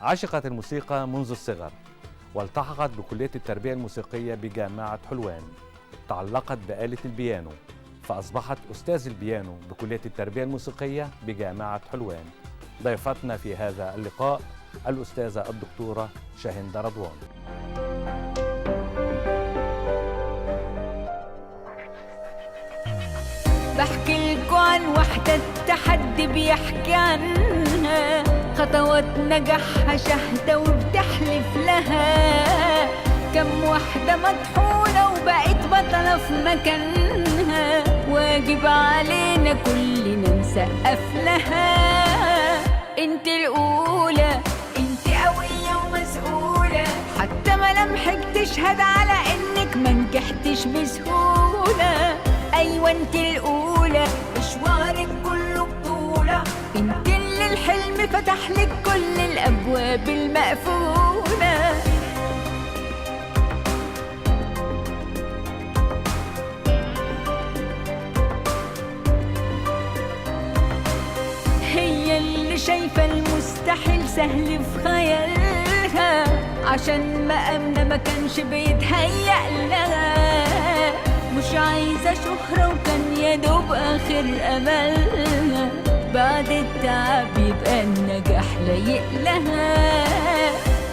عشقت الموسيقى منذ الصغر، والتحقت بكلية التربية الموسيقية بجامعة حلوان. تعلقت بآلة البيانو، فأصبحت أستاذ البيانو بكلية التربية الموسيقية بجامعة حلوان. ضيفتنا في هذا اللقاء الأستاذة الدكتورة شاهندة رضوان. بحكي لكم عن وحدة التحدي بيحكي عنها، خطوات نجاحها شهدة وبتحلف لها. كم وحدة مطحونة وبقت بطلة في مكانها، واجب علينا كلنا نسقف لها. انت الأولى، انت قوية ومسؤولة، حتى ملامحك تشهد على انك ما نجحتش بسهولة. ايوه انت الأولى، مشوارك كله بطولة، انت اللي الحلم فتح لك كل الأبواب المقفولة. هي اللي شايفة المستحيل سهل في خيالها، عشان مقامنا ما كانش بيتهيأ لها. مش عايزة شهرة وكان يا دوب آخر أملها، بعد التعب يبقى النجاح لايق لها.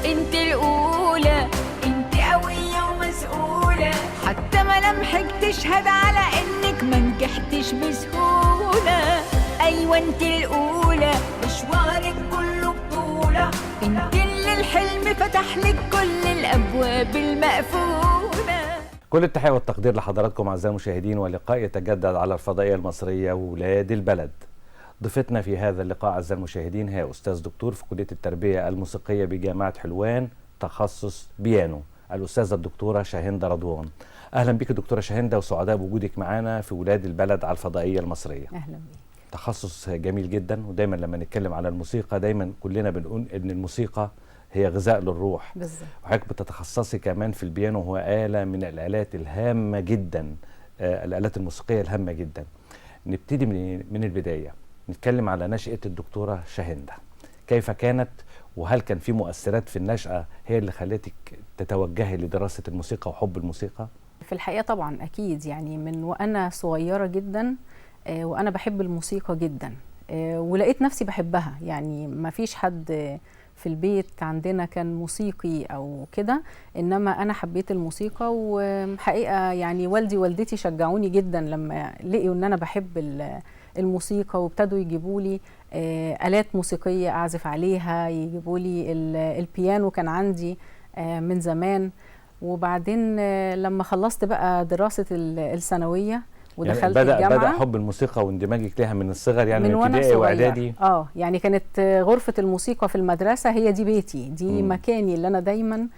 انت الأولى، انت قوية ومسؤولة، حتى ملامحك تشهد على انك ما نجحتش بسهولة. ايوه انت الأولى، مشوارك كله بطولة، انت اللي الحلم فتح لك كل الأبواب المقفولة. كل التحية والتقدير لحضراتكم أعزائي المشاهدين، واللقاء يتجدد على الفضائية المصرية وولاد البلد. ضيفتنا في هذا اللقاء أعزائي المشاهدين هي أستاذ دكتور في كلية التربية الموسيقية بجامعة حلوان، تخصص بيانو، الأستاذة الدكتورة شاهندة رضوان. أهلا بك دكتورة شاهندة، وسعداء بوجودك معنا في ولاد البلد على الفضائية المصرية. أهلا بك. تخصص جميل جدا، ودايما لما نتكلم على الموسيقى دايما كلنا بنقول إن الموسيقى هي غذاء للروح. بالظبط. وحضرتك بتتخصصي كمان في البيانو، وهو آلة من الآلات الهامة جدا، الآلات الموسيقية الهامة جدا. نبتدي من البداية، نتكلم على نشأة الدكتورة شاهندة. كيف كانت، وهل كان في مؤثرات في النشأة هي اللي خلتك تتوجهي لدراسة الموسيقى وحب الموسيقى؟ في الحقيقة طبعا أكيد، يعني من وأنا صغيرة جدا وأنا بحب الموسيقى جدا، ولقيت نفسي بحبها. يعني ما فيش حد في البيت عندنا كان موسيقي أو كده، إنما أنا حبيت الموسيقى. وحقيقة يعني والدي ووالدتي شجعوني جدا لما لقيوا إن أنا بحب الموسيقى، وابتدوا يجيبوا لي آلات موسيقية أعزف عليها. يجيبوا لي البيانو كان عندي من زمان. وبعدين لما خلصت بقى دراسة الثانوية ودخلت يعني الجامعة، بدأ حب الموسيقى واندماجك لها من الصغر، يعني من ابتدائي واعدادي. يعني كانت غرفة الموسيقى في المدرسة هي دي بيتي، دي مكاني اللي أنا دايما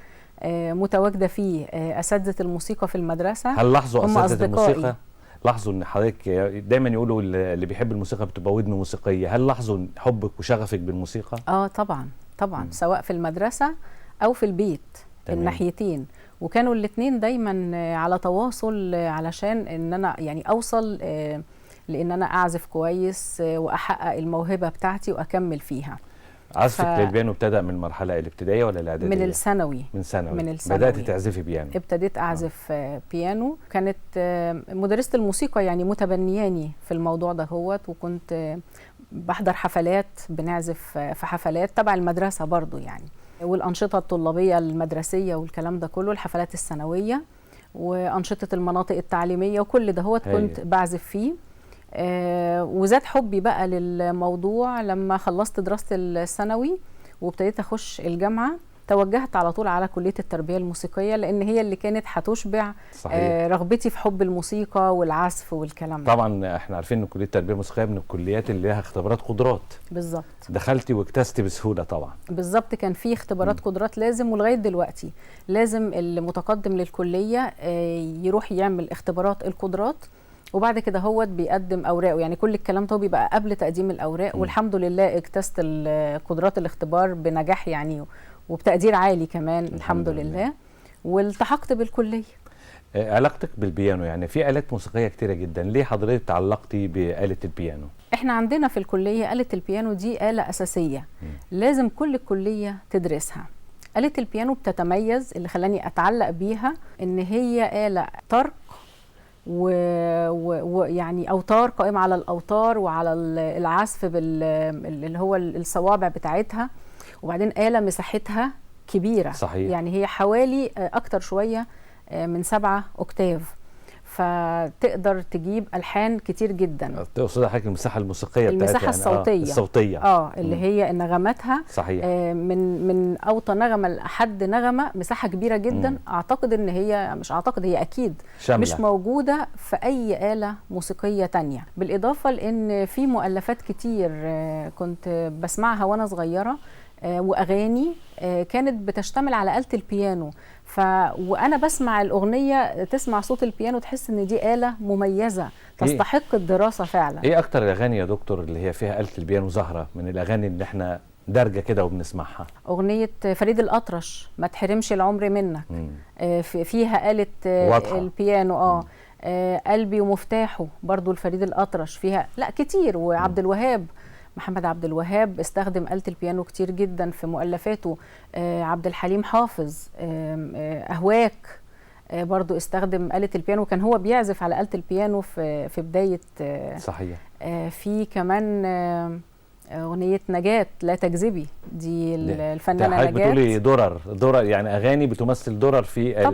متواجدة فيه. أساتذة الموسيقى في المدرسة هل لاحظوا هم أساتذة أصدقائي. الموسيقى لاحظوا ان حضرتك دايما يقولوا اللي بيحب الموسيقى بتبقى ودن موسيقية، هل لاحظوا حبك وشغفك بالموسيقى؟ طبعا سواء في المدرسة أو في البيت. تمام. الناحيتين، وكانوا الاثنين دايما على تواصل علشان ان انا يعني اوصل لان انا اعزف كويس واحقق الموهبة بتاعتي واكمل فيها. عزفك للبيانو ابتدأ من المرحلة الابتدائية ولا الإعدادية؟ من الثانوي. من ثانوي الثانوي بدأت تعزفي بيانو. ابتديت أعزف بيانو. كانت مدرسة الموسيقى يعني متبنياني في الموضوع ده هوت، وكنت بحضر حفلات، بنعزف في حفلات تبع المدرسة برضو يعني، والأنشطة الطلابية المدرسية والكلام ده كله، الحفلات السنوية وأنشطة المناطق التعليمية وكل ده هوت كنت بعزف فيه. وزاد حبي بقى للموضوع لما خلصت دراسة الثانوي وابتديت أخش الجامعة. توجهت على طول على كلية التربية الموسيقية، لأن هي اللي كانت هتشبع رغبتي في حب الموسيقى والعزف والكلام ده. طبعا احنا عارفين ان كلية التربية الموسيقية من الكليات اللي لها اختبارات قدرات. بالظبط. دخلتي واجتزتي بسهولة طبعا. بالظبط، كان في اختبارات قدرات لازم، ولغاية دلوقتي لازم المتقدم للكلية يروح يعمل اختبارات القدرات، وبعد كده هو بيقدم اوراقه. يعني كل الكلام ده بيبقى قبل تقديم الاوراق. والحمد لله اجتزت قدرات الاختبار بنجاح يعني، وبتقدير عالي كمان الحمد لله، والتحقت بالكليه. علاقتك بالبيانو، يعني في آلات موسيقية كتيرة جدا، ليه حضرتك تعلقتي بآلة البيانو؟ احنا عندنا في الكلية آلة البيانو دي آلة أساسية لازم كل كلية تدرسها. آلة البيانو بتتميز، اللي خلاني أتعلق بيها إن هي آلة طرق ويعني أوتار قائمة على الأوتار وعلى العزف اللي هو الصوابع بتاعتها، وبعدين آلة مساحتها كبيرة. صحيح. يعني هي حوالي أكتر شوية من 7 أوكتاف، فتقدر تجيب ألحان كتير جدا. تقصد حضرتك المساحة الموسيقية بتاعتها؟ المساحة الصوتية. الصوتية. اللي هي نغماتها صحيح. من أوطى نغمة لحد نغمة، مساحة كبيرة جدا. أعتقد إن هي، مش أعتقد، هي أكيد شاملة. مش موجودة في أي آلة موسيقية تانية. بالإضافة لأن في مؤلفات كتير كنت بسمعها وأنا صغيرة، وأغاني كانت بتشتمل على آلة البيانو. وأنا بسمع الأغنية تسمع صوت البيانو تحس إن دي آلة مميزة تستحق الدراسة فعلا. إيه أكتر الأغاني يا دكتور اللي هي فيها آلة البيانو ظاهرة من الأغاني اللي إحنا دارجة كده وبنسمعها؟ أغنية فريد الأطرش ما تحرمش العمر منك، فيها آلة البيانو. قلبي ومفتاحه برضو الفريد الأطرش فيها، لا كتير. وعبد الوهاب، محمد عبد الوهاب استخدم آلة البيانو كتير جدا في مؤلفاته. عبد الحليم حافظ، أهواك برضو استخدم آلة البيانو، كان هو بيعزف على آلة البيانو في بداية. صحيح. في كمان أغنية نجاة لا تكذبي، دي الفنانة نجاة. بتقولي درر يعني أغاني بتمثل درر في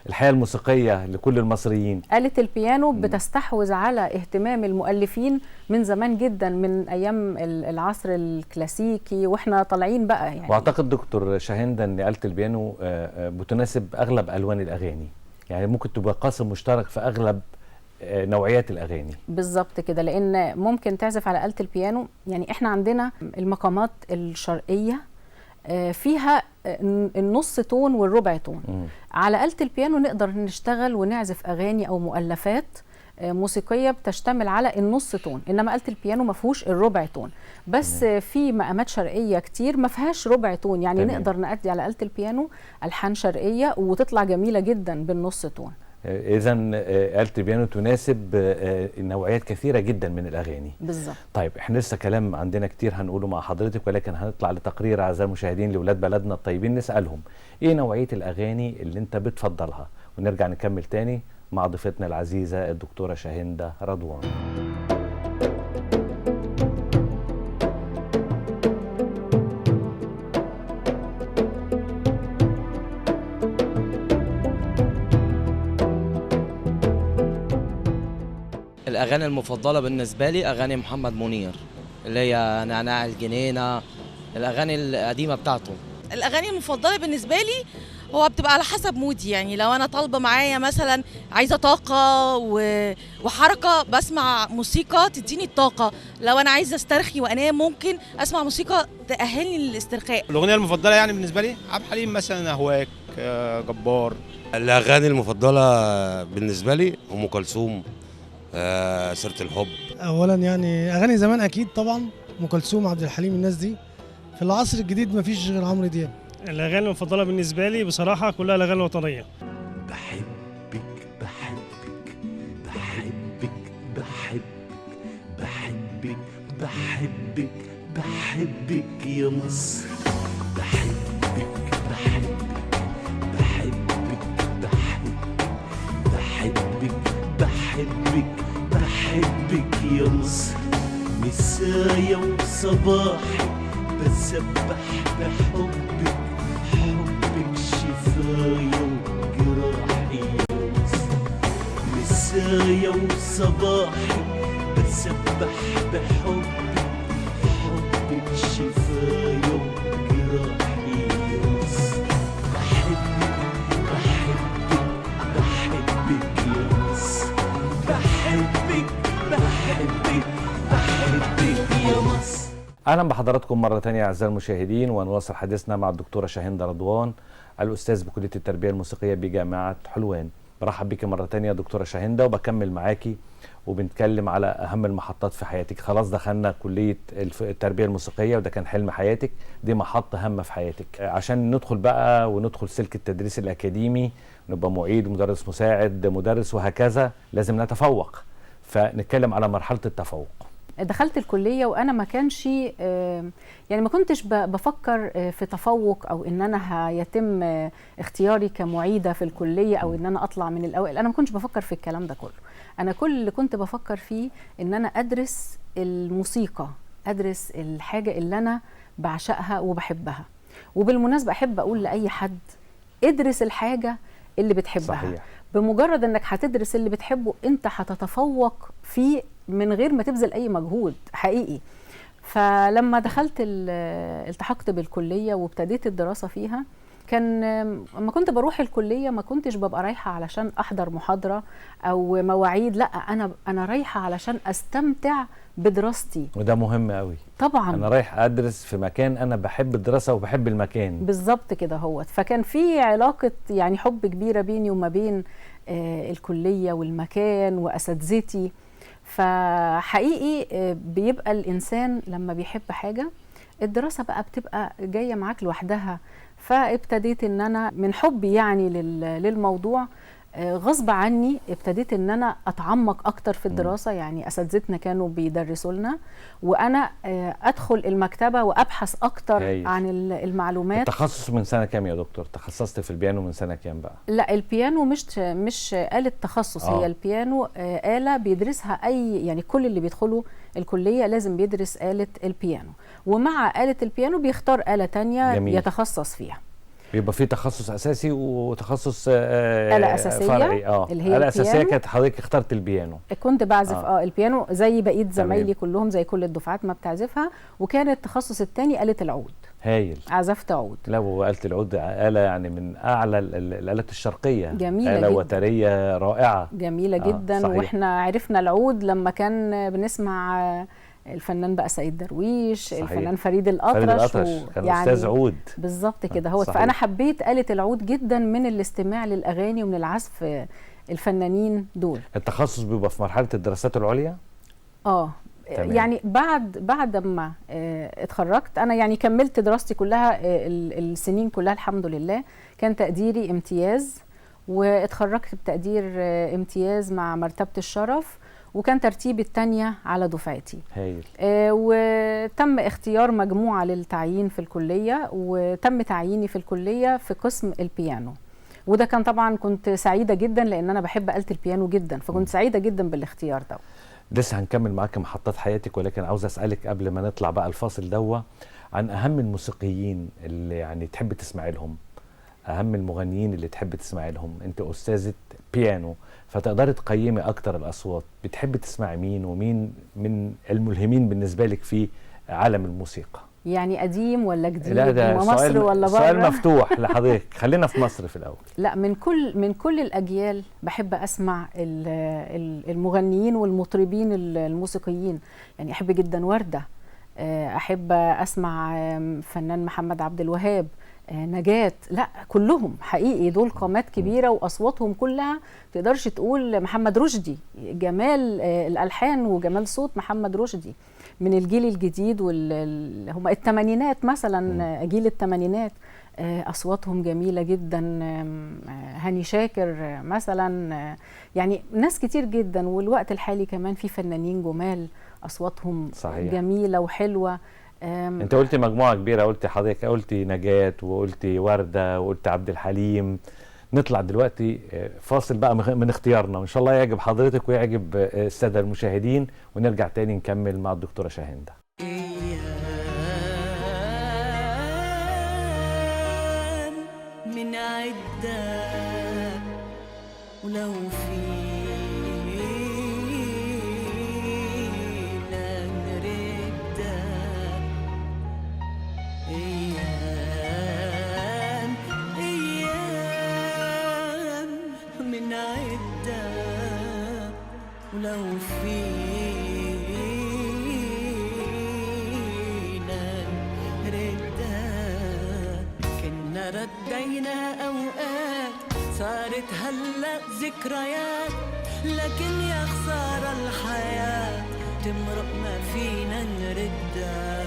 الحياة الموسيقية لكل المصريين. آلة البيانو بتستحوذ على اهتمام المؤلفين من زمان جدا، من أيام العصر الكلاسيكي واحنا طالعين بقى يعني. واعتقد دكتور شاهندة ان آلة البيانو بتناسب أغلب ألوان الأغاني، يعني ممكن تبقى قاسم مشترك في أغلب نوعيات الأغاني. بالظبط كده، لأن ممكن تعزف على آلة البيانو. يعني احنا عندنا المقامات الشرقية فيها النص تون والربع تون. على آلة البيانو نقدر نشتغل ونعزف أغاني أو مؤلفات موسيقية بتشتمل على النص تون، إنما آلة البيانو ما فيهوش الربع تون. بس في مقامات شرقية كتير ما فيهاش ربع تون، يعني نقدر نأدي على آلة البيانو ألحان شرقية وتطلع جميلة جدا بالنص تون. إذا آلة البيانو تناسب نوعيات كثيرة جدا من الأغاني. بالظبط. طيب احنا لسه كلام عندنا كتير هنقوله مع حضرتك، ولكن هنطلع لتقرير أعزائي المشاهدين لولاد بلدنا الطيبين، نسألهم إيه نوعية الأغاني اللي أنت بتفضلها، ونرجع نكمل تاني مع ضيفتنا العزيزة الدكتورة شاهندة رضوان. الأغاني المفضلة بالنسبة لي أغاني محمد منير، اللي هي نعناع الجنينة، الأغاني القديمة بتاعته. الأغاني المفضلة بالنسبة لي هو بتبقى على حسب مودي، يعني لو أنا طالبة معايا مثلا عايزة طاقة وحركة بسمع موسيقى تديني الطاقة، لو أنا عايزة استرخي وأنام ممكن أسمع موسيقى تأهلني للاسترخاء. الأغنية المفضلة يعني بالنسبة لي عبد الحليم مثلا، أهواك، جبار. الأغاني المفضلة بالنسبة لي أم كلثوم، سيرة الحب. اولا يعني اغاني زمان اكيد طبعا، ام كلثوم، عبد الحليم، الناس دي. في العصر الجديد مفيش غير عمرو دياب. الاغاني المفضله بالنسبه لي بصراحه كلها الاغاني الوطنيه. بحبك بحبك بحبك بحبك بحبك بحبك بحبك يا مصر. بحبك بحبك بحبك بحبك بحبك بحبك يا مصر. مسايا وصباحي بسبح بحبك، حبك شفايا وجراحي يا مصر. مسايا وصباحي بسبح بحبك، حبك شفايا وجراحي يا مصر. بحبك بحبك بحبك يا مصر. بحبك بحبك بحبك يا مصر. اهلا بحضراتكم مره ثانيه اعزائي المشاهدين، ونواصل حديثنا مع الدكتوره شاهندة رضوان، الاستاذ بكليه التربيه الموسيقيه بجامعه حلوان. برحب بيكي مره ثانيه يا دكتوره شاهندة، وبكمل معاكي وبنتكلم على اهم المحطات في حياتك. خلاص دخلنا كليه التربيه الموسيقيه وده كان حلم حياتك، دي محطه هامه في حياتك. عشان ندخل بقى وندخل سلك التدريس الاكاديمي، نبقى معيد، مدرس مساعد، مدرس، وهكذا، لازم نتفوق. فنتكلم على مرحله التفوق. دخلت الكلية وأنا ما كانش يعني ما كنتش بفكر في تفوق أو إن أنا هيتم اختياري كمعيدة في الكلية أو إن أنا أطلع من الأوائل. أنا ما كنتش بفكر في الكلام ده كله. أنا كل اللي كنت بفكر فيه إن أنا أدرس الموسيقى، أدرس الحاجة اللي أنا بعشقها وبحبها. وبالمناسبة أحب أقول لأي حد ادرس الحاجة اللي بتحبها. صحيح. بمجرد إنك هتدرس اللي بتحبه أنت هتتفوق فيه من غير ما تبذل اي مجهود حقيقي. فلما دخلت التحقت بالكليه وابتديت الدراسه فيها، كان لما كنت بروح الكليه ما كنتش ببقى رايحه علشان احضر محاضره او مواعيد، لا انا رايحه علشان استمتع بدراستي. وده مهم قوي طبعا. انا رايح ادرس في مكان انا بحب الدراسه وبحب المكان. بالظبط كده هو. فكان في علاقه يعني حب كبيره بيني وما بين الكليه والمكان واساتذتي. فحقيقي بيبقى الإنسان لما بيحب حاجة الدراسة بقى بتبقى جاية معاك لوحدها. فابتديت ان انا من حبي يعني للموضوع غصب عني ابتديت ان انا اتعمق اكتر في الدراسة. يعني اساتذتنا كانوا بيدرسوا لنا وانا ادخل المكتبة وابحث اكتر عن المعلومات. التخصص من سنة كام يا دكتور؟ تخصصت في البيانو من سنة كام بقى؟ لا البيانو مش آلة تخصص. هي البيانو آلة بيدرسها يعني كل اللي بيدخلوا الكلية لازم بيدرس آلة البيانو، ومع آلة البيانو بيختار آلة تانية يتخصص فيها. بيبقى في تخصص اساسي وتخصص آلة أساسية فرعي. اللي هي آلة أساسية كانت حضرتك اخترت البيانو. كنت بعزف البيانو زي بقية زمايلي كلهم، زي كل الدفعات ما بتعزفها. وكان التخصص الثاني آلة العود. هايل. عزفت عود. لا وآلة العود آلة يعني من أعلى الآلات الشرقية. جميلة آلة جدا. وترية رائعة. جميلة جدا. صحيح. واحنا عرفنا العود لما كان بنسمع الفنان بقى سيد درويش. صحيح. الفنان فريد الأطرش كان يعني أستاذ عود. بالظبط كده هو. فأنا حبيت آلة العود جدا من الاستماع للأغاني ومن العزف الفنانين دول. التخصص بيبقى في مرحلة الدراسات العليا؟ تمام. يعني بعد ما اتخرجت انا يعني كملت دراستي كلها السنين كلها الحمد لله. كان تقديري امتياز واتخرجت بتقدير امتياز مع مرتبة الشرف، وكان ترتيبي الثانية على دفعتي. هايل. وتم اختيار مجموعة للتعيين في الكلية، وتم تعييني في الكلية في قسم البيانو. وده كان طبعا كنت سعيدة جدا لان انا بحب آلة البيانو جدا، فكنت سعيدة جدا بالاختيار ده. لسه هنكمل معاك محطات حياتك، ولكن عاوز اسالك قبل ما نطلع بقى الفاصل دوا عن اهم الموسيقيين اللي يعني تحب تسمعي لهم، اهم المغنيين اللي تحب تسمعي لهم. انت استاذة بيانو فتقدري تقيمي اكتر الاصوات، بتحب تسمعي مين ومين من الملهمين بالنسبه لك في عالم الموسيقى؟ يعني قديم ولا جديد؟ لا ده مصر ولا بره؟ سؤال مفتوح لحضرتك. خلينا في مصر في الاول. لا من كل الاجيال بحب اسمع المغنيين والمطربين الموسيقيين. يعني احب جدا وردة، احب اسمع فنان محمد عبد الوهاب، نجاة. لا كلهم حقيقي دول قامات كبيرة واصواتهم كلها تقدرش تقول. محمد رشدي، جمال الالحان وجمال صوت محمد رشدي من الجيل الجديد هم الثمانينات مثلا. جيل الثمانينات اصواتهم جميله جدا. هاني شاكر مثلا، يعني ناس كتير جدا. والوقت الحالي كمان في فنانين جمال اصواتهم صحيح. جميله وحلوه. انت قلتي مجموعه كبيره، قلتي حضرتك قلتي نجاة وقلتي ورده وقلتي عبد الحليم. نطلع دلوقتي فاصل بقى من اختيارنا، وان شاء الله يعجب حضرتك ويعجب الساده المشاهدين، ونرجع تاني نكمل مع الدكتوره شاهندة. من عدة ولو فينا نرد أيام من عدة ولو فينا نرد كنا ردينا أوقات صارت هلأ ذكريات لكن يا خسارة الحياة تمرق ما فينا نردها.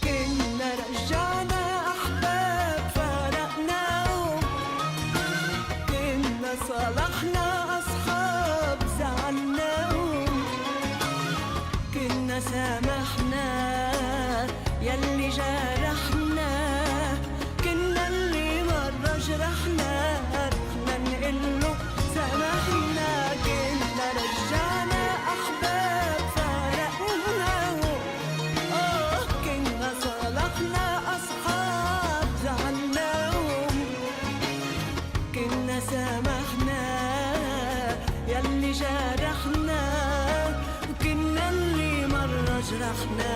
كنا رجعنا أحباب فارقناهم، كنا صالحنا أصحاب زعلناهم، كنا سامحنا يلي جرحنا، كنا اللي مرة جرحنا رحنا نقله سامحنا. كنا رجعنا أحباب فارقناهم، كنا صالحنا أصحاب زعلناهم، كنا سامحنا يلي جرحنا، وكنا اللي مرة جرحنا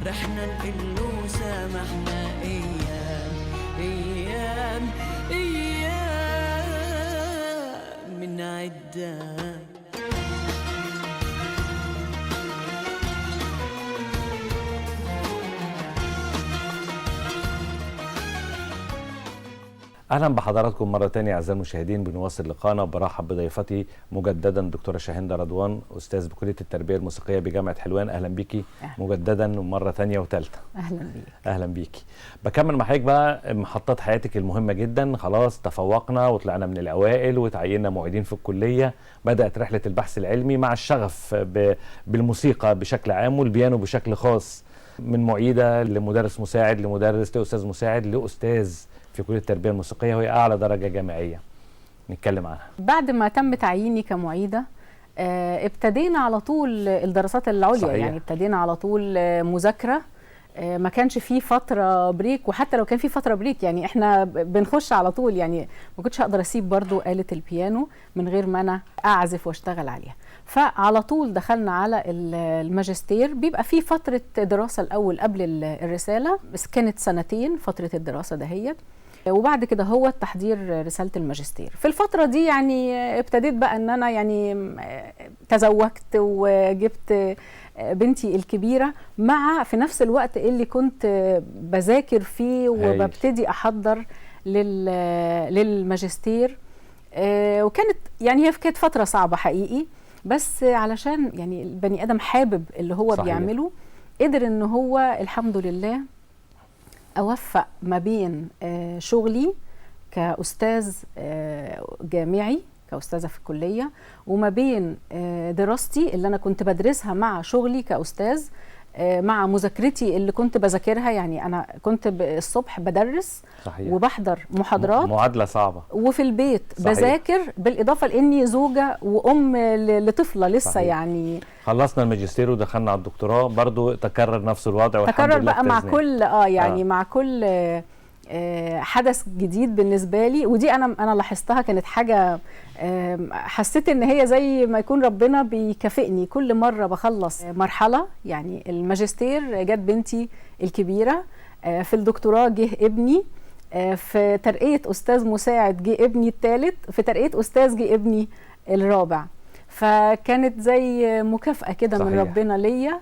رحنا نقله سامحنا. أيام أيام أيام من عدة. اهلا بحضراتكم مره ثانيه اعزائي المشاهدين. بنواصل لقاءنا وبرحب بضيفتي مجددا دكتوره شاهندة رضوان، استاذ بكليه التربيه الموسيقيه بجامعه حلوان. اهلا بيكي مجددا ومره ثانيه وثالثه. اهلا بيك. اهلا بيكي. بكمل مع حضرتك بقى محطات حياتك المهمه جدا. خلاص تفوقنا وطلعنا من الاوائل وتعيننا معيدين في الكليه، بدات رحله البحث العلمي مع الشغف بالموسيقى بشكل عام والبيانو بشكل خاص، من معيده لمدرس مساعد لمدرس لاستاذ مساعد لاستاذ في كلية التربية الموسيقية، وهي أعلى درجة جامعية. نتكلم عنها. بعد ما تم تعييني كمعيدة ابتدينا على طول الدراسات العليا. صحيح. يعني ابتدينا على طول مذاكرة، ما كانش فيه فترة بريك، وحتى لو كان فيه فترة بريك يعني احنا بنخش على طول. يعني ما كنتش هقدر اسيب برضو آلة البيانو من غير ما انا اعزف واشتغل عليها. فعلى طول دخلنا على الماجستير. بيبقى فيه فترة دراسة الأول قبل الرسالة، بس كانت 2 فترة الدراسة دهيت، وبعد كده هو تحضير رسالة الماجستير. في الفترة دي يعني ابتديت بقى ان انا يعني تزوجت وجبت بنتي الكبيرة، مع في نفس الوقت اللي كنت بذاكر فيه وببتدي احضر للماجستير. وكانت يعني هي كانت فترة صعبة حقيقي، بس علشان يعني البني ادم حابب اللي هو صحيح. بيعمله، قدر ان هو الحمد لله أوفق ما بين شغلي كأستاذ جامعي كأستاذة في الكلية، وما بين دراستي اللي أنا كنت بدرسها مع شغلي كأستاذ، مع مذاكرتي اللي كنت بذاكرها. يعني أنا كنت الصبح بدرس صحيح. وبحضر محاضرات، معادلة صعبة، وفي البيت صحيح. بذاكر، بالإضافة لأني زوجة وأم لطفلة لسه صحيح. يعني خلصنا الماجستير ودخلنا على الدكتوراه، برضو تكرر نفس الوضع تكرر بقى مع كل يعني مع كل حدث جديد بالنسبه لي. ودي انا لاحظتها، كانت حاجه حسيت ان هي زي ما يكون ربنا بيكافئني كل مره بخلص مرحله. يعني الماجستير جت بنتي الكبيره، في الدكتوراه جه ابني، في ترقيه استاذ مساعد جه ابني الثالث، في ترقيه استاذ جه ابني الرابع. فكانت زي مكافأة كده من ربنا ليا،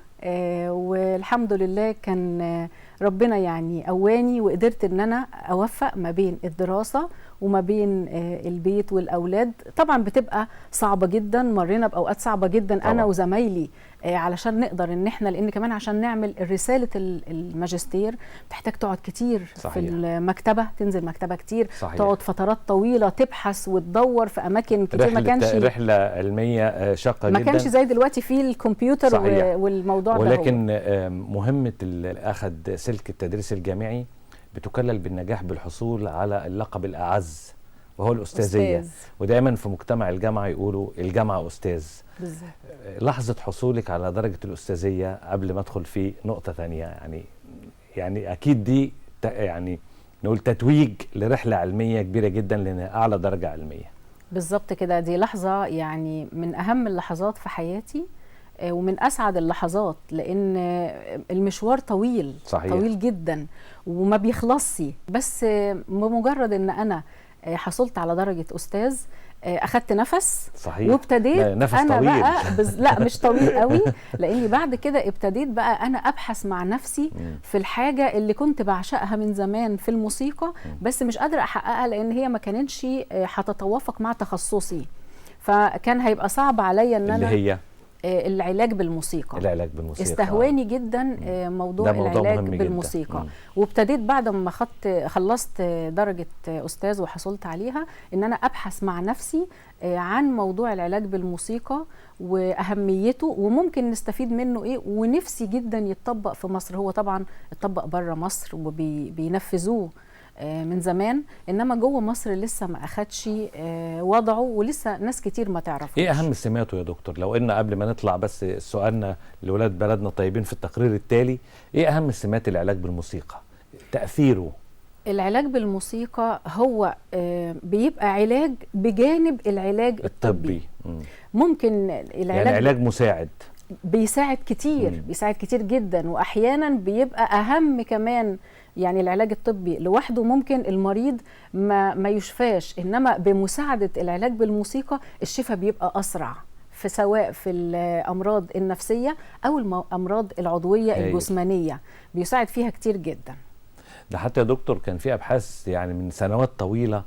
والحمد لله كان ربنا يعني قواني، وقدرت ان انا اوفق ما بين الدراسة وما بين البيت والأولاد. طبعا بتبقى صعبة جدا، مرينا بأوقات صعبة جدا طبعا. أنا وزمايلي علشان نقدر ان احنا، لان كمان عشان نعمل رسالة الماجستير بتحتاج تقعد كتير صحيح. في المكتبة، تنزل مكتبة كتير صحيح. تقعد فترات طويلة تبحث وتدور في اماكن كتير. ما كانش رحلة علمية شاقة جدا، ما كانش زي دلوقتي في الكمبيوتر صحيح. والموضوع ده. ولكن مهمة اخذ سلك التدريس الجامعي بتكلل بالنجاح بالحصول على اللقب الأعز وهو الأستاذية. ودائما في مجتمع الجامعة يقولوا الجامعة أستاذ. بالظبط. لحظة حصولك على درجة الأستاذية قبل ما أدخل في نقطة ثانية، يعني أكيد دي يعني نقول تتويج لرحلة علمية كبيرة جدا لأنها أعلى درجة علمية. بالظبط كده. دي لحظة يعني من أهم اللحظات في حياتي ومن أسعد اللحظات، لأن المشوار طويل صحيح. طويل جدا وما بيخلصش. بس بمجرد أن أنا حصلت على درجة أستاذ، أخدت نفس صحيح. وابتديت نفس أنا طويل. بقى لا مش طويل قوي، لأني بعد كده ابتديت بقى أنا أبحث مع نفسي في الحاجة اللي كنت بعشقها من زمان في الموسيقى، بس مش قادرة أحققها لأن هي ما كانتش هتتوافق مع تخصصي، فكان هيبقى صعب عليا ان اللي انا هي العلاج بالموسيقى. العلاج بالموسيقى استهواني جدا موضوع العلاج بالموسيقى. وابتديت بعد ما خلصت درجة أستاذ وحصلت عليها ان انا ابحث مع نفسي عن موضوع العلاج بالموسيقى واهميته وممكن نستفيد منه ايه، ونفسي جدا يتطبق في مصر. هو طبعا اتطبق بره مصر وبينفذوه من زمان، انما جوه مصر لسه ما اخدش وضعه ولسه ناس كتير ما تعرفوش. ايه اهم سماته يا دكتور؟ لو ان قبل ما نطلع بس سؤالنا لولاد بلدنا طيبين في التقرير التالي، ايه اهم سمات العلاج بالموسيقى؟ تأثيره. العلاج بالموسيقى هو بيبقى علاج بجانب العلاج الطبي. ممكن العلاج يعني علاج مساعد، بيساعد كتير، بيساعد كتير جدا، واحيانا بيبقى اهم كمان. يعني العلاج الطبي لوحده ممكن المريض ما يشفاش، انما بمساعدة العلاج بالموسيقى الشفاء بيبقى اسرع، في سواء في الامراض النفسية او الامراض العضوية الجسمانية، بيساعد فيها كتير جدا. ده حتى يا دكتور كان في ابحاث يعني من سنوات طويلة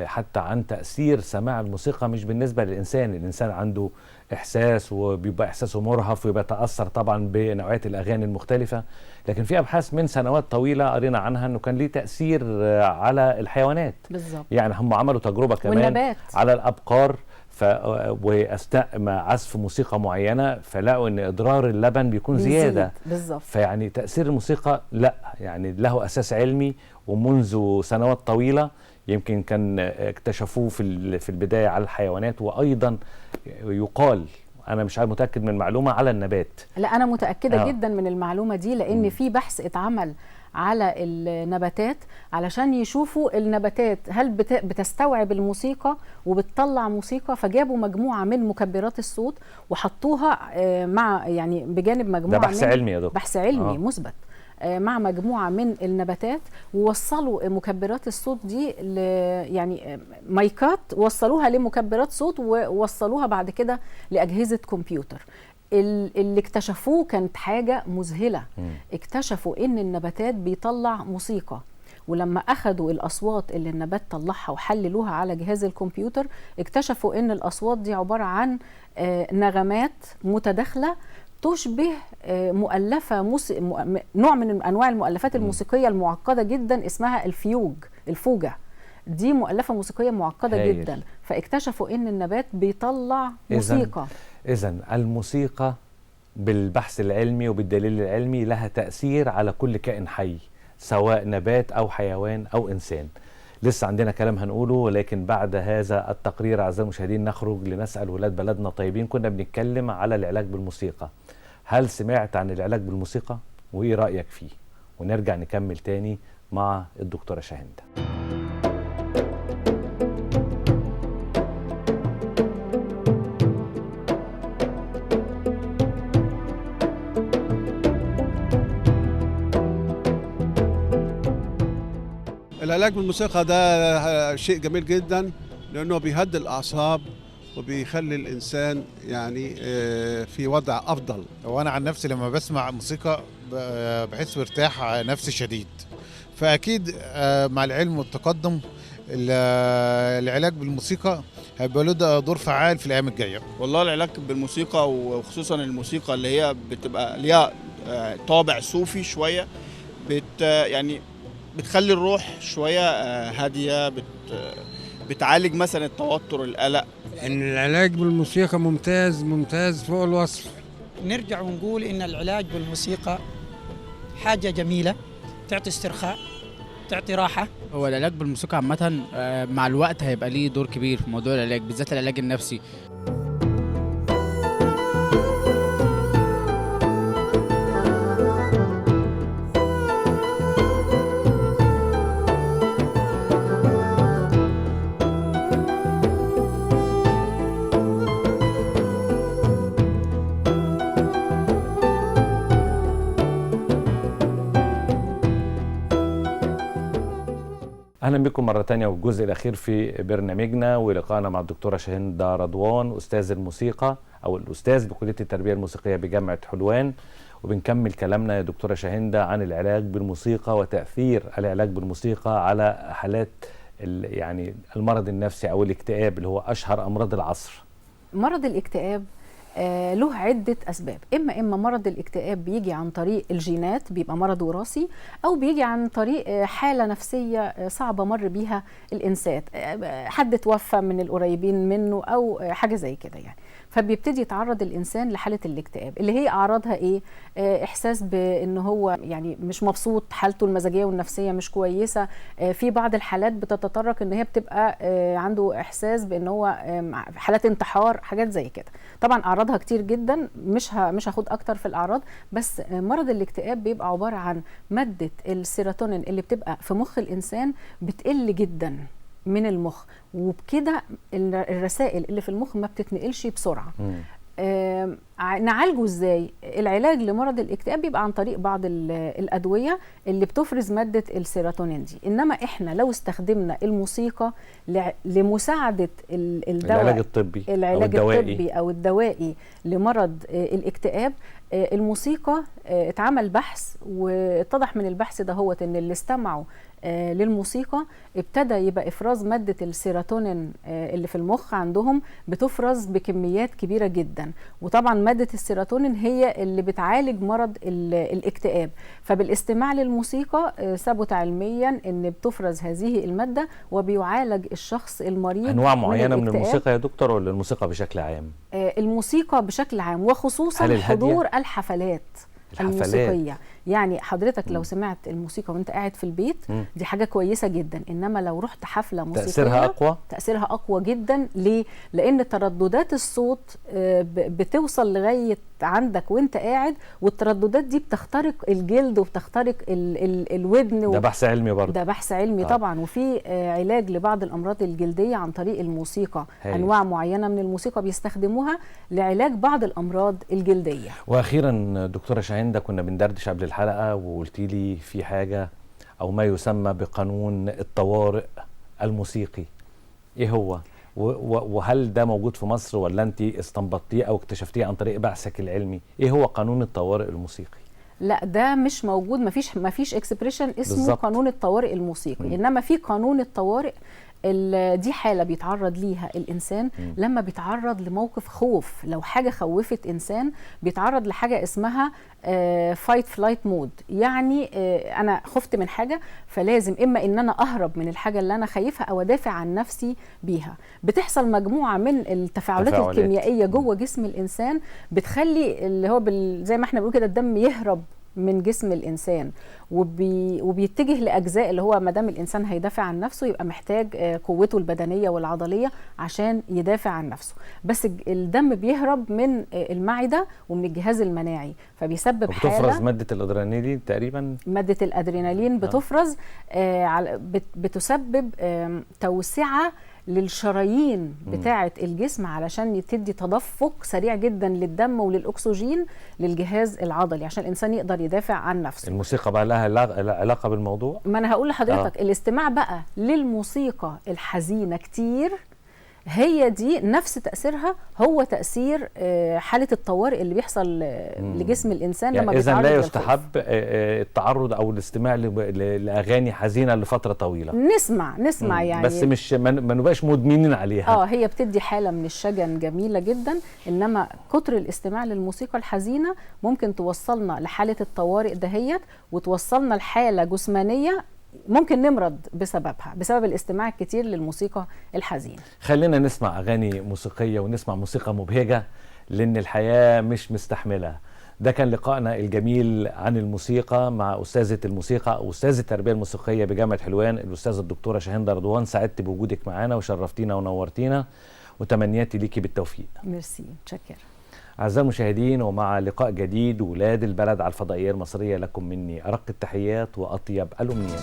حتى عن تأثير سماع الموسيقى، مش بالنسبة للإنسان. الإنسان عنده إحساس وبيبقى إحساسه مرهف وبيتأثر طبعا بنوعية الأغاني المختلفة، لكن في أبحاث من سنوات طويلة قرينا عنها أنه كان ليه تأثير على الحيوانات. بالظبط. يعني هم عملوا تجربة كمان والنبات. على الأبقار، وأثناء ما عزف موسيقى معينة فلقوا أن إضرار اللبن بيكون زيادة. بالظبط. فيعني تأثير الموسيقى لا يعني له أساس علمي، ومنذ سنوات طويلة يمكن كان اكتشفوه في البداية على الحيوانات، وأيضا يقال، أنا مش متأكد من المعلومة، على النبات. لا أنا متأكدة جدا من المعلومة دي، لأن في بحث اتعمل على النباتات علشان يشوفوا النباتات هل بتستوعب الموسيقى وبتطلع موسيقى، فجابوا مجموعة من مكبرات الصوت وحطوها مع يعني بجانب مجموعة. ده بحث علمي يا دكتور؟ بحث علمي مثبت مع مجموعة من النباتات، ووصلوا مكبرات الصوت دي يعني مايكات، وصلوها لمكبرات صوت ووصلوها بعد كده لأجهزة كمبيوتر. اللي اكتشفوه كانت حاجة مذهلة. اكتشفوا ان النباتات بيطلع موسيقى، ولما اخدوا الاصوات اللي النبات طلعها وحللوها على جهاز الكمبيوتر اكتشفوا ان الاصوات دي عبارة عن نغمات متداخلة تشبه مؤلفة نوع من انواع المؤلفات الموسيقية المعقدة جدا اسمها الفوجة. دي مؤلفة موسيقية معقدة هايل. جدا، فاكتشفوا ان النبات بيطلع موسيقى. إذن الموسيقى بالبحث العلمي وبالدليل العلمي لها تأثير على كل كائن حي، سواء نبات أو حيوان أو إنسان. لسه عندنا كلام هنقوله، ولكن بعد هذا التقرير أعزائي المشاهدين نخرج لنسأل ولاد بلدنا طيبين. كنا بنتكلم على العلاج بالموسيقى. هل سمعت عن العلاج بالموسيقى؟ وإيه رأيك فيه؟ ونرجع نكمل تاني مع الدكتورة شاهندة. العلاج بالموسيقى ده شيء جميل جدا، لأنه بيهدي الأعصاب وبيخلي الإنسان يعني في وضع أفضل. وأنا عن نفسي لما بسمع موسيقى بحس بارتياح نفسي شديد، فأكيد مع العلم والتقدم العلاج بالموسيقى هيبقى له دور فعال في الأيام الجاية. والله العلاج بالموسيقى وخصوصا الموسيقى اللي هي بتبقى ليها طابع صوفي شوية، يعني بتخلي الروح شوية هادية، بتعالج مثلا التوتر، القلق. ان العلاج بالموسيقى ممتاز فوق الوصف. نرجع ونقول ان العلاج بالموسيقى حاجة جميلة، تعطي استرخاء، تعطي راحة. هو العلاج بالموسيقى عامة مع الوقت هيبقى ليه دور كبير في موضوع العلاج، بالذات العلاج النفسي. اهلا بكم مره تانية والجزء الاخير في برنامجنا ولقائنا مع الدكتوره شاهندة رضوان استاذ الموسيقى او الاستاذ بكليه التربيه الموسيقيه بجامعه حلوان. وبنكمل كلامنا يا دكتوره شاهندة عن العلاج بالموسيقى وتاثير العلاج بالموسيقى على حالات يعني المرض النفسي او الاكتئاب اللي هو اشهر امراض العصر. مرض الاكتئاب له عدة أسباب. إما مرض الاكتئاب بيجي عن طريق الجينات، بيبقى مرض وراثي، أو بيجي عن طريق حالة نفسية صعبة مر بيها الإنسان، حد توفى من القريبين منه أو حاجة زي كده يعني. فبيبتدي يتعرض الإنسان لحالة الاكتئاب اللي هي أعراضها إيه؟ إحساس بأنه هو يعني مش مبسوط، حالته المزاجية والنفسية مش كويسة. في بعض الحالات بتتطرق إن هي بتبقى عنده إحساس بأنه هو حالات انتحار، حاجات زي كده. طبعا أعراضها كتير جدا، مش هاخد أكتر في الأعراض، بس مرض الاكتئاب بيبقى عبارة عن مادة السيروتونين اللي بتبقى في مخ الإنسان بتقل جدا من المخ، وبكده الرسائل اللي في المخ ما بتتنقلش بسرعة. نعالجه ازاي؟ العلاج لمرض الاكتئاب بيبقى عن طريق بعض الأدوية اللي بتفرز مادة السيروتونين دي. إنما إحنا لو استخدمنا الموسيقى لمساعدة الدواء، العلاج الطبي أو الدوائي لمرض الاكتئاب، الموسيقى اتعمل بحث واتضح من البحث ده هو ان اللي استمعوا للموسيقى ابتدى يبقى افراز ماده السيروتونين اللي في المخ عندهم بتفرز بكميات كبيره جدا. وطبعا ماده السيروتونين هي اللي بتعالج مرض الاكتئاب. فبالاستماع للموسيقى ثبت علميا ان بتفرز هذه الماده وبيعالج الشخص المريض. انواع معينه من الموسيقى يا دكتور ولا الموسيقى بشكل عام؟ الموسيقى بشكل عام، وخصوصا حضور الحفلات الموسيقية. يعني حضرتك لو سمعت الموسيقى وانت قاعد في البيت دي حاجة كويسة جدا، انما لو رحت حفلة موسيقية تأثيرها أقوى جدا. ليه؟ لأن ترددات الصوت بتوصل لغاية عندك وانت قاعد، والترددات دي بتخترق الجلد وبتخترق الودن. ده بحث علمي برضه. ده بحث علمي طبعا. وفي علاج لبعض الأمراض الجلدية عن طريق الموسيقى. أنواع معينة من الموسيقى بيستخدموها لعلاج بعض الأمراض الجلدية. وأخيرا دكتورة شاهندة، كنا بندردش قبل الحلقة وقلتي لي في حاجة أو ما يسمى بقانون الطوارئ الموسيقي. إيه هو؟ وهل ده موجود في مصر ولا أنت استنبطتيه أو اكتشفتيه عن طريق بحثك العلمي؟ إيه هو قانون الطوارئ الموسيقي؟ لا، ده مش موجود. مفيش اكسبريشن اسمه بالزبط. قانون الطوارئ الموسيقي. إنما في قانون الطوارئ دي حالة بيتعرض ليها الإنسان لما بيتعرض لموقف خوف. لو حاجة خوفت إنسان بيتعرض لحاجة اسمها فايت فلايت مود. يعني أنا خفت من حاجة، فلازم إما إن أنا أهرب من الحاجة اللي أنا خايفها أو أدافع عن نفسي بيها. بتحصل مجموعة من التفاعلات الكيميائية جوه جسم الإنسان بتخلي اللي هو زي ما احنا بنقول كده الدم يهرب من جسم الإنسان وبيتجه لأجزاء اللي هو ما دام الإنسان هيدافع عن نفسه يبقى محتاج قوته البدنية والعضلية عشان يدافع عن نفسه. بس الدم بيهرب من المعدة ومن الجهاز المناعي، فبيسبب حالة بتفرز مادة الأدرينالين تقريبا. مادة الأدرينالين بتفرز بتسبب توسعة للشرايين بتاعة الجسم علشان تدي تدفق سريع جدا للدم وللأكسجين للجهاز العضلي عشان الإنسان يقدر يدافع عن نفسه. الموسيقى بقى لها علاقة بالموضوع؟ ما أنا هقول لحضرتك الاستماع بقى للموسيقى الحزينة كتير هي دي نفس تأثيرها هو تأثير حالة الطوارئ اللي بيحصل لجسم الإنسان لما بيتعرض للخوف. إذن لا يستحب التعرض أو الاستماع لأغاني حزينة لفترة طويلة. نسمع يعني، بس مش ما نبقاش مدمنين عليها. هي بتدي حالة من الشجن جميلة جدا، إنما كتر الاستماع للموسيقى الحزينة ممكن توصلنا لحالة الطوارئ دهيت وتوصلنا لحالة جسمانية ممكن نمرض بسبب الاستماع الكتير للموسيقى الحزينة. خلينا نسمع أغاني موسيقية ونسمع موسيقى مبهجة لأن الحياة مش مستحملة. ده كان لقائنا الجميل عن الموسيقى مع أستاذة الموسيقى أو أستاذة التربية الموسيقية بجامعة حلوان الأستاذة الدكتورة شاهندة رضوان. سعدت بوجودك معانا وشرفتينا ونورتينا وتمنياتي ليكي بالتوفيق. ميرسي، متشكر. أعزائي المشاهدين، ومع لقاء جديد ولاد البلد على الفضائية المصرية، لكم مني أرق التحيات وأطيب الأمنيات.